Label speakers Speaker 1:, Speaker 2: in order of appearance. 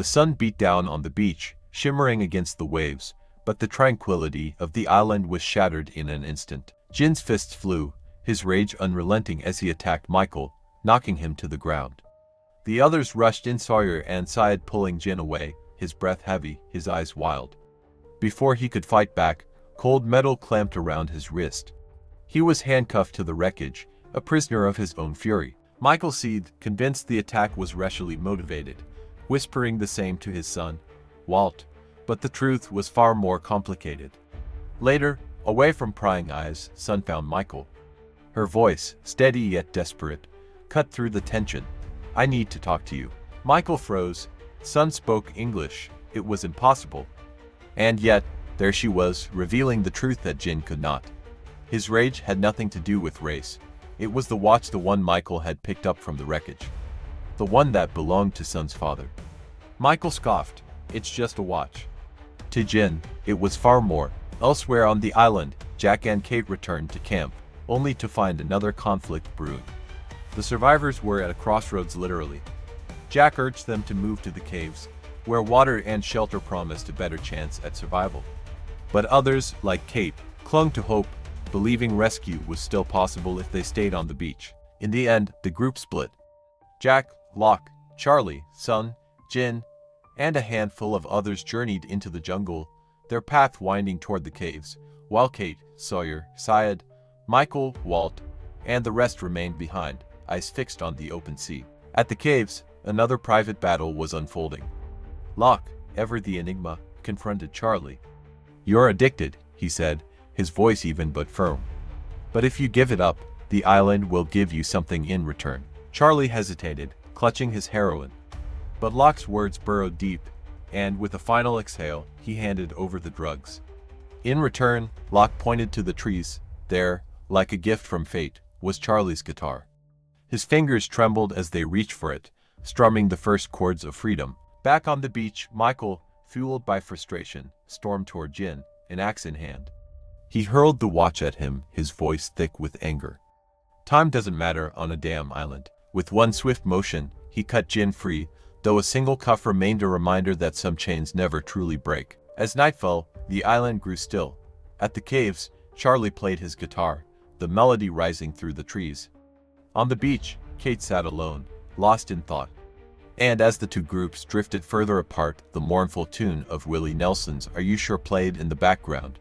Speaker 1: The sun beat down on the beach, shimmering against the waves, but the tranquility of the island was shattered in an instant. Jin's fists flew, his rage unrelenting as he attacked Michael, knocking him to the ground. The others rushed in, Sawyer and Syed pulling Jin away, his breath heavy, his eyes wild. Before he could fight back, cold metal clamped around his wrist. He was handcuffed to the wreckage, a prisoner of his own fury. Michael seethed, convinced the attack was racially motivated, whispering the same to his son, Walt, but the truth was far more complicated. Later, away from prying eyes, Sun found Michael. Her voice, steady yet desperate, cut through the tension. I need to talk to you. Michael froze. Sun spoke English. It was impossible. And yet, there she was, revealing the truth that Jin could not. His rage had nothing to do with race. It was the watch, the one Michael had picked up from the wreckage. The one that belonged to Sun's father. Michael scoffed. It's just a watch. To Jin, it was far more. Elsewhere on the island, Jack and Kate returned to camp, only to find another conflict brewing. The survivors were at a crossroads literally. Jack urged them to move to the caves, where water and shelter promised a better chance at survival. But others, like Kate, clung to hope, believing rescue was still possible if they stayed on the beach. In the end, the group split. Jack, Locke, Charlie, Sun, Jin, and a handful of others journeyed into the jungle, their path winding toward the caves, while Kate, Sawyer, Syed, Michael, Walt, and the rest remained behind, eyes fixed on the open sea. At the caves, another private battle was unfolding. Locke, ever the enigma, confronted Charlie. You're addicted, he said, his voice even but firm. But if you give it up, the island will give you something in return. Charlie hesitated, clutching his heroin. But Locke's words burrowed deep, and with a final exhale, he handed over the drugs. In return, Locke pointed to the trees. There, like a gift from fate, was Charlie's guitar. His fingers trembled as they reached for it, strumming the first chords of freedom. Back on the beach, Michael, fueled by frustration, stormed toward Jin, an axe in hand. He hurled the watch at him, his voice thick with anger. Time doesn't matter on a damn island. With one swift motion, he cut Jin free, though a single cuff remained a reminder that some chains never truly break. As night fell, the island grew still. At the caves, Charlie played his guitar, the melody rising through the trees. On the beach, Kate sat alone, lost in thought. And as the two groups drifted further apart, the mournful tune of Willie Nelson's Are You Sure played in the background,